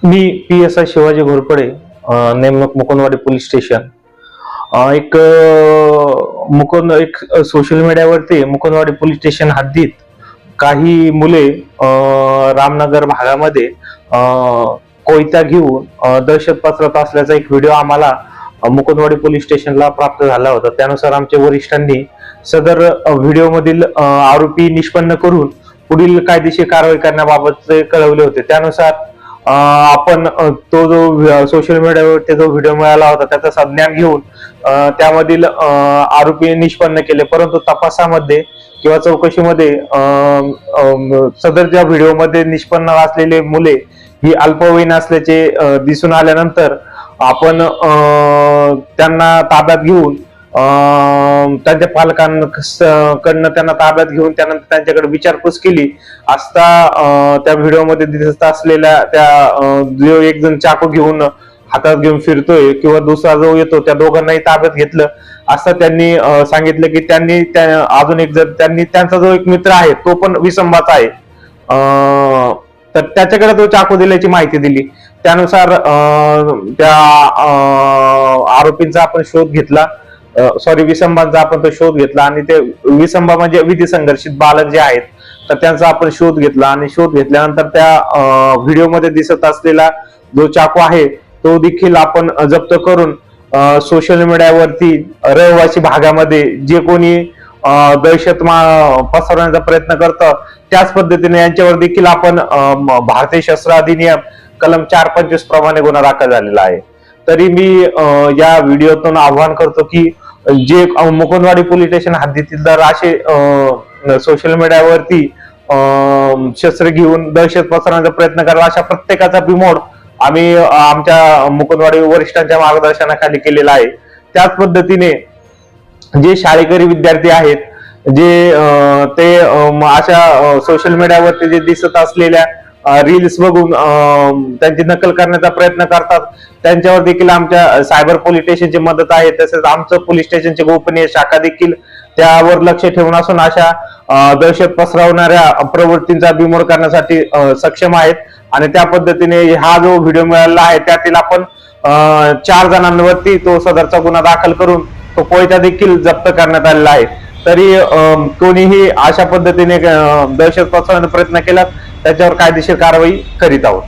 मी PSI Shivaji Ghorpade, नेमणूक Mukundwadi police station. एक social मीडियावरती मुकुंदवाडी पोलीस स्टेशन हद्दीत काही मुले रामनगर भागामध्ये कोयता घेऊन दहशत पसरत असल्याचा एक व्हिडिओ आम्हाला मुकुंदवाडी पोलीस स्टेशनला प्राप्त झाला होता. त्यानुसार आमच्या वरिष्ठांनी सदर व्हिडिओमधील आरोपी निष्पन्न करून पुढील कायदेशीर कारवाई करण्याबाबत कळवले होते. त्यानुसार आपण तो जो सोशल मीडियावर जो व्हिडिओ मिळाला होता त्याचा संज्ञान घेऊन त्यामधील आरोपी निष्पन्न केले. परंतु तपासामध्ये किंवा चौकशीमध्ये सदरच्या व्हिडिओमध्ये निष्पन्न असलेले मुले ही अल्पवयीन असल्याचे दिसून आल्यानंतर आपण त्यांना ताब्यात घेऊन त्यांच्या पालकांकडनं त्यांना ताब्यात घेऊन त्यानंतर त्यांच्याकडे विचारपूस केली असता त्या व्हिडिओमध्ये दिसत असलेल्या त्या जो एक जण चाकू घेऊन हातात घेऊन फिरतोय किंवा दुसरा जो येतो त्या दोघांनाही ताब्यात घेतलं असं त्यांनी सांगितलं की त्यांनी अजून एक जर त्यांचा जो एक मित्र आहे तो पण विसंबाचा आहे, तर त्याच्याकडे तो चाकू दिल्याची माहिती दिली. त्यानुसार त्या आरोपींचा आपण शोध घेतला, विसंबांचा आपण तो शोध घेतला आणि ते विसंबा म्हणजे विधी संघर्षित बालक जे आहेत तर त्यांचा आपण शोध घेतला आणि शोध घेतल्यानंतर त्या व्हिडिओमध्ये दिसत असलेला जो चाकू आहे तो देखील आपण जप्त करून सोशल मीडियावरती रहिवासी भागामध्ये जे कोणी दहशत पसरवण्याचा प्रयत्न करतं त्याच पद्धतीने यांच्यावर देखील आपण भारतीय शस्त्र अधिनियम कलम 425 प्रमाणे गुन्हा दाखल झालेला आहे. तरी मी या व्हिडिओतून आवाहन करतो की जे मुकुंदवाडी पोलीस स्टेशन हद्दीतील जर असे सोशल मीडियावरती शस्त्र घेऊन दहशत पसरवण्याचा प्रयत्न करायला अशा प्रत्येकाचा बिमोड आम्ही आमच्या मुकुंदवाडी वरिष्ठांच्या मार्गदर्शनाखाली केलेला आहे. त्याच पद्धतीने जे शाळेकरी विद्यार्थी आहेत जे ते अशा सोशल मीडियावरती जे दिसत असलेल्या रील्स बघून त्यांची नकल करण्याचा प्रयत्न करतात त्यांच्यावर देखील आमच्या सायबर पोलीस स्टेशनची मदत आहे. तसेच आमचं पोलीस स्टेशनची गोपनीय शाखा देखील त्यावर लक्ष ठेवून असून अशा दहशत पसरवणाऱ्या प्रवृत्तींचा बिमोड करण्यासाठी सक्षम आहेत. आणि त्या पद्धतीने हा जो व्हिडिओ मिळाला आहे त्यातील आपण 4 जणांवरती तो सदरचा गुन्हा दाखल करून तो कोयता देखील जप्त करण्यात आलेला आहे. तरी कोणीही अशा पद्धतीने दहशत पसरवण्याचा प्रयत्न केला त्याच्यावर कायदेशीर कारवाई करीत आहोत.